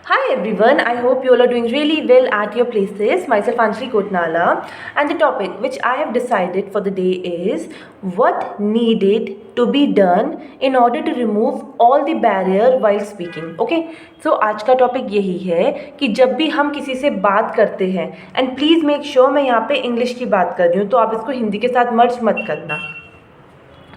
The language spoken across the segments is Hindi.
Hi everyone, I hope you all are doing really well at your places. Myself Anjali Kotnala, and the topic which I have decided for the day is what needed to be done in order to remove all the barrier while speaking. Okay, so आज का टॉपिक यही है कि जब भी हम किसी से बात करते हैं, एंड प्लीज़ मेक श्योर मैं यहाँ पे इंग्लिश की बात कर रही हूँ, तो आप इसको हिंदी के साथ मर्ज मत करना।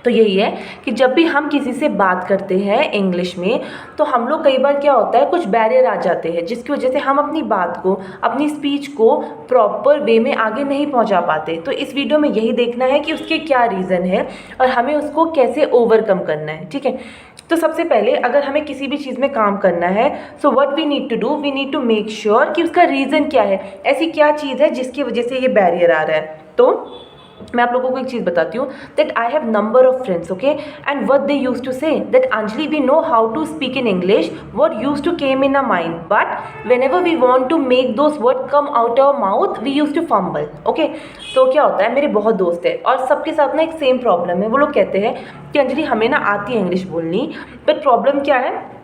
तो यही है कि जब भी हम किसी से बात करते हैं इंग्लिश में, तो हम लोग कई बार क्या होता है, कुछ बैरियर आ जाते हैं जिसकी वजह से हम अपनी बात को, अपनी स्पीच को प्रॉपर वे में आगे नहीं पहुंचा पाते। तो इस वीडियो में यही देखना है कि उसके क्या रीज़न है और हमें उसको कैसे ओवरकम करना है। ठीक है, तो सबसे पहले अगर हमें किसी भी चीज़ में काम करना है, so what we need to do, we need to make sure कि उसका रीज़न क्या है, ऐसी क्या चीज़ है जिसकी वजह से ये बैरियर आ रहा है। तो मैं आप लोगों को एक चीज़ बताती हूँ that I have number of friends, okay, and what they use to say that Anjali we know how to speak in English, what use to came in a mind, but whenever we want to make those word come out our mouth we use to fumble. Okay, तो क्या होता है, मेरे बहुत दोस्त है और सबके साथ ना एक सेम प्रॉब्लम है। वो लोग कहते हैं कि अंजलि हमें ना आती है इंग्लिश बोलनी, बट प्रॉब्लम क्या है,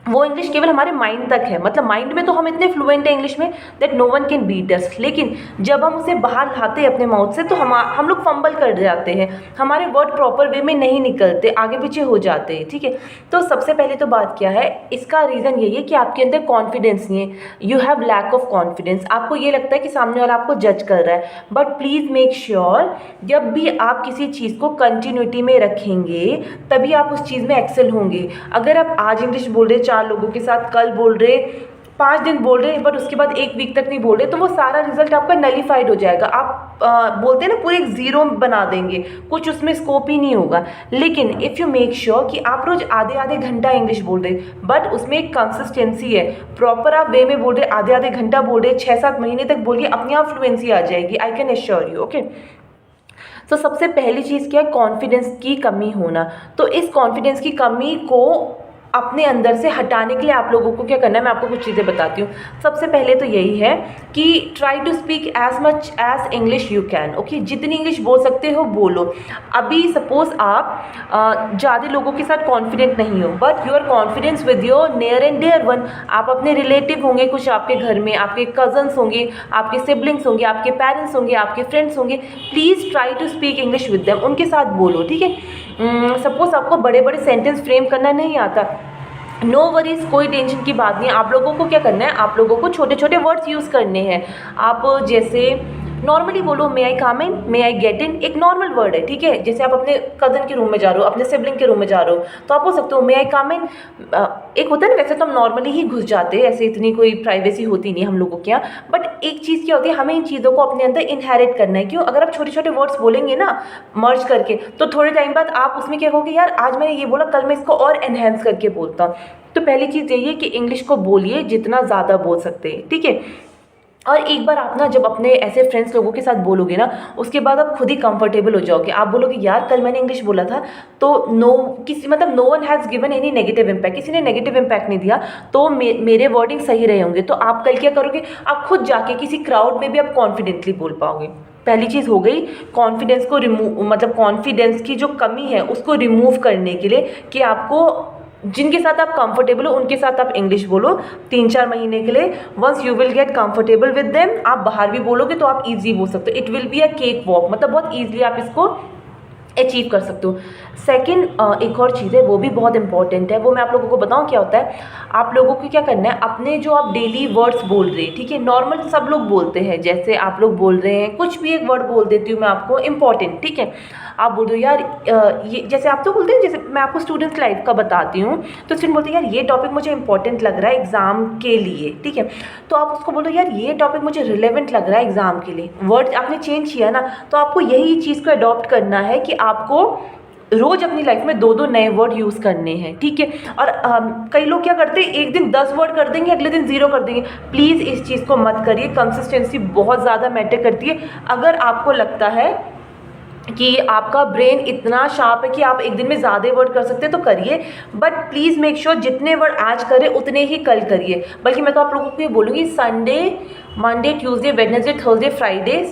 वो इंग्लिश केवल हमारे माइंड तक है, मतलब माइंड में तो हम इतने फ्लुएंट हैं इंग्लिश में that no one can beat us, लेकिन जब हम उसे बाहर लाते हैं अपने माउथ से तो हम लोग फंबल कर जाते हैं, हमारे वर्ड प्रॉपर वे में नहीं निकलते, आगे पीछे हो जाते हैं। ठीक है, तो सबसे पहले तो बात क्या है, इसका रीज़न यही है कि आपके अंदर कॉन्फिडेंस नहीं है, you have lack of confidence. आपको ये लगता है कि सामने वाला आपको जज कर रहा है, बट प्लीज़ मेक श्योर जब भी आप किसी चीज़ को कंटिन्यूटी में रखेंगे तभी आप उस चीज़ में एक्सेल होंगे। अगर आप आज इंग्लिश बोल रहे 4 लोगों के साथ, कल बोल रहे 5 दिन बोल रहे बट उसके बाद 1 वीक तक नहीं बोल रहे, तो वो सारा रिजल्ट आपका नलीफाइड हो जाएगा। आप बोलते हैं ना, पूरे एक ज़ीरो बना देंगे, कुछ उसमें स्कोप ही नहीं होगा। लेकिन इफ़ यू मेक श्योर कि आप रोज़ आधे आधे घंटा इंग्लिश बोल रहे बट उसमें एक कंसिस्टेंसी है, प्रॉपर आप वे में बोल रहे, आधे आधे घंटा बोल रहे, 6-7 महीने तक बोलिए, अपने आप फ्लुएंसी आ जाएगी, I can assure you. Okay, तो सबसे पहली चीज़ क्या है, कॉन्फिडेंस की कमी होना। तो इस कॉन्फिडेंस की कमी को अपने अंदर से हटाने के लिए आप लोगों को क्या करना है, मैं आपको कुछ चीज़ें बताती हूँ। सबसे पहले तो यही है कि try to speak as much as English you can. Okay, जितनी इंग्लिश बोल सकते हो बोलो। अभी सपोज आप ज़्यादा लोगों के साथ कॉन्फिडेंट नहीं हो, but your confidence with your near and dear one, आप अपने रिलेटिव होंगे कुछ आपके घर में, आपके कजन्स होंगे, आपके सिबलिंग्स होंगे, आपके पेरेंट्स होंगे, आपके फ्रेंड्स होंगे, please try to speak English with them, उनके साथ बोलो। ठीक है, सपोज आपको बड़े बड़े सेंटेंस फ्रेम करना नहीं आता, नो वरीज, कोई टेंशन की बात नहीं है। आप लोगों को क्या करना है, आप लोगों को छोटे छोटे वर्ड्स यूज़ करने हैं। आप जैसे नॉर्मली बोलो, मे आई कम इन, मे आई गेट इन, एक नॉर्मल वर्ड है। ठीक है, जैसे आप अपने कज़न के रूम में जा रहे हो, अपने सिबलिंग के रूम में जा रहे हो, तो आप बोल सकते हो मे आई कम इन। एक होता है ना, वैसे तो हम नॉर्मली ही घुस जाते हैं, ऐसे इतनी कोई प्राइवेसी होती नहीं हम लोगों के यहाँ, बट एक चीज़ क्या होती है, हमें इन चीज़ों को अपने अंदर इनहेरिट करना है। क्यों, अगर आप छोटे छोटे वर्ड्स बोलेंगे ना मर्ज करके, तो थोड़े टाइम बाद आप उसमें क्या कहोगे, यार आज मैंने ये बोला, कल मैं इसको और एनहेंस करके बोलता हूँ। तो पहली चीज़ यही है कि इंग्लिश को बोलिए जितना ज़्यादा बोल सकते हैं। ठीक है, और एक बार आप ना जब अपने ऐसे फ्रेंड्स लोगों के साथ बोलोगे ना, उसके बाद आप खुद ही कंफर्टेबल हो जाओगे। आप बोलोगे यार कल मैंने इंग्लिश बोला था, तो no one has given any negative impact, किसी ने नेगेटिव इम्पैक्ट नहीं दिया, तो मेरे वर्डिंग सही रहे होंगे। तो आप कल क्या करोगे, आप खुद जाके किसी क्राउड में भी आप कॉन्फिडेंटली बोल पाओगे। पहली चीज़ हो गई कॉन्फिडेंस को रिमूव, मतलब कॉन्फिडेंस की जो कमी है उसको रिमूव करने के लिए कि आपको जिनके साथ आप कंफर्टेबल हो उनके साथ आप इंग्लिश बोलो 3-4 महीने के लिए। Once you will get comfortable with them, आप बाहर भी बोलोगे तो आप इजी बोल सकते हो। It will be a cake walk, मतलब बहुत ईजिली आप इसको अचीव कर सकते हो। सेकेंड, एक और चीज़ है वो भी बहुत इंपॉर्टेंट है, वो मैं आप लोगों को बताऊं क्या होता है। आप लोगों को क्या करना है, अपने जो आप डेली वर्ड्स बोल रहे हैं, ठीक है, नॉर्मल सब लोग बोलते हैं, जैसे आप लोग बोल रहे हैं, कुछ भी एक वर्ड बोल देती हूँ मैं आपको इंपॉर्टेंट। ठीक है, आप बोल दो यार ये, जैसे आप तो बोलते हैं, जैसे मैं आपको स्टूडेंट्स लाइफ का बताती हूँ, तो स्टूडेंट बोलते हैं यार ये टॉपिक मुझे इंपॉर्टेंट लग रहा है एग्जाम के लिए। ठीक है, तो आप उसको बोलो यार ये टॉपिक मुझे रिलेवेंट लग रहा है एग्जाम के लिए। वर्ड आपने चेंज किया ना, तो आपको यही चीज़ को अडॉप्ट करना है कि आपको रोज अपनी लाइफ में 2-2 नए वर्ड यूज़ करने हैं। ठीक है, और कई लोग क्या करते हैं, एक दिन 10 वर्ड कर देंगे, अगले दिन 0 कर देंगे। प्लीज़ इस चीज़ को मत करिए, कंसिस्टेंसी बहुत ज़्यादा मैटर करती है। अगर आपको लगता है कि आपका ब्रेन इतना शार्प है कि आप एक दिन में ज़्यादा वर्ड कर सकते हैं तो करिए, बट प्लीज़ मेक श्योर जितने वर्ड आज करें उतने ही कल करिए। बल्कि मैं तो आप लोगों को ये बोलूँगी, Sunday, Monday, Tuesday, Wednesday, Thursday, Friday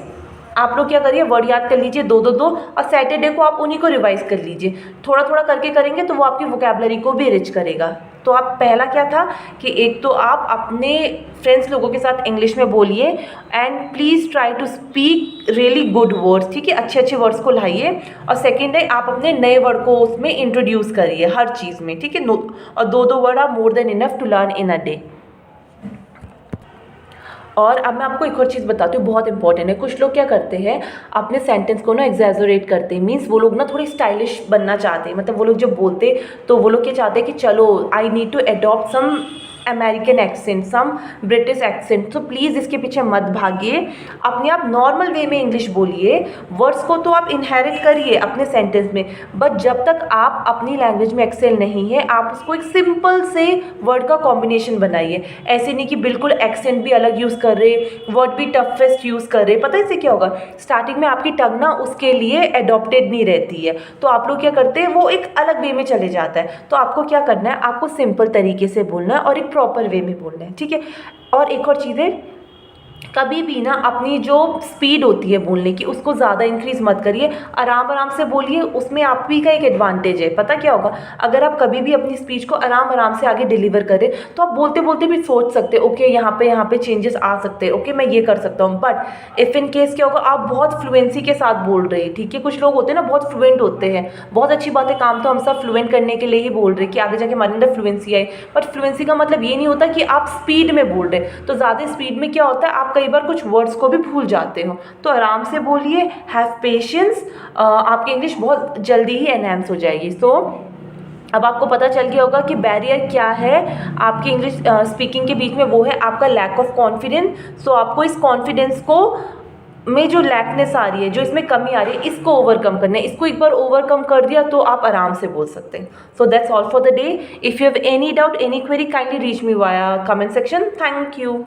आप लोग क्या करिए, वर्ड याद कर लीजिए 2-2-2, और सैटरडे को आप उन्हीं को रिवाइज कर लीजिए। थोड़ा थोड़ा करके करेंगे तो वो आपकी वोकैबलरी को भी रिच करेगा। तो आप पहला क्या था कि एक तो आप अपने फ्रेंड्स लोगों के साथ इंग्लिश में बोलिए and please try to speak really good words, ठीक है, अच्छे अच्छे वर्ड्स को लाइए। और सेकेंड है आप अपने नए वर्ड को उसमें इंट्रोड्यूस करिए हर चीज़ में, ठीक है। और दो दो word are more than enough to learn in a day. और अब मैं आपको एक और चीज़ बताती हूँ, बहुत इंपॉर्टेंट है। कुछ लोग क्या करते हैं, अपने सेंटेंस को ना एग्जैजरेट करते हैं, मीन्स वो लोग ना थोड़ी स्टाइलिश बनना चाहते हैं। मतलब वो लोग जब बोलते तो वो लोग क्या चाहते हैं कि चलो I need to adopt some American accent, some British accent. तो प्लीज़ इसके पीछे मत भागिए, अपने आप नॉर्मल वे में इंग्लिश बोलिए। वर्ड्स को तो आप इनहेरिट करिए अपने सेंटेंस में, बट जब तक आप अपनी लैंग्वेज में एक्सेल नहीं है, आप उसको एक सिंपल से वर्ड का कॉम्बिनेशन बनाइए। ऐसे नहीं कि बिल्कुल एक्सेंट भी अलग यूज़ कर रहे, वर्ड भी टफेस्ट यूज़ कर रहे। पता है इससे क्या होगा, स्टार्टिंग में आपकी टंग ना उसके लिए एडॉप्टेड नहीं रहती है, तो आप लोग क्या करते हैं, वो एक अलग वे में चले जाता है। तो आपको क्या करना है, आपको सिंपल तरीके से बोलना है और एक प्रॉपर वे में बोलना है, ठीक है। और एक और चीज़ है, कभी भी ना अपनी जो स्पीड होती है बोलने की उसको ज़्यादा इंक्रीज़ मत करिए, आराम आराम से बोलिए। उसमें आप भी का एक एडवांटेज है, पता क्या होगा, अगर आप कभी भी अपनी स्पीच को आराम आराम से आगे डिलीवर करें तो आप बोलते बोलते भी सोच सकते हैं, ओके यहाँ पे चेंजेस आ सकते हैं, ओके मैं ये कर सकता हूँ। बट इफ़ इन केस क्या होगा, आप बहुत फ्लुएंसी के साथ बोल रहे हैं, ठीक है। कुछ लोग होते हैं ना बहुत फ्लुएंट होते हैं, बहुत अच्छी बात है, काम तो हम सब फ्लुएंट करने के लिए ही बोल रहे हैं कि आगे जाके हमारे अंदर फ्लुएंसी आए। बट फ्लुएंसी का मतलब ये नहीं होता कि आप स्पीड में बोल रहे हैं, तो ज़्यादा स्पीड में क्या होता है, आप कई बार कुछ वर्ड्स को भी भूल जाते हो। तो आराम से बोलिए, हैव पेशेंस, आपकी इंग्लिश बहुत जल्दी ही एनहांस हो जाएगी। सो अब आपको पता चल गया होगा कि बैरियर क्या है आपकी इंग्लिश स्पीकिंग के बीच में, वो है आपका लैक ऑफ कॉन्फिडेंस। सो आपको इस कॉन्फिडेंस को में जो लैकनेस आ रही है, जो इसमें कमी आ रही है, इसको ओवरकम करना है। इसको एक बार ओवरकम कर दिया तो आप आराम से बोल सकते हैं। So that's all for the day. If you have any doubt, any query, kindly reach me via comment section. Thank you.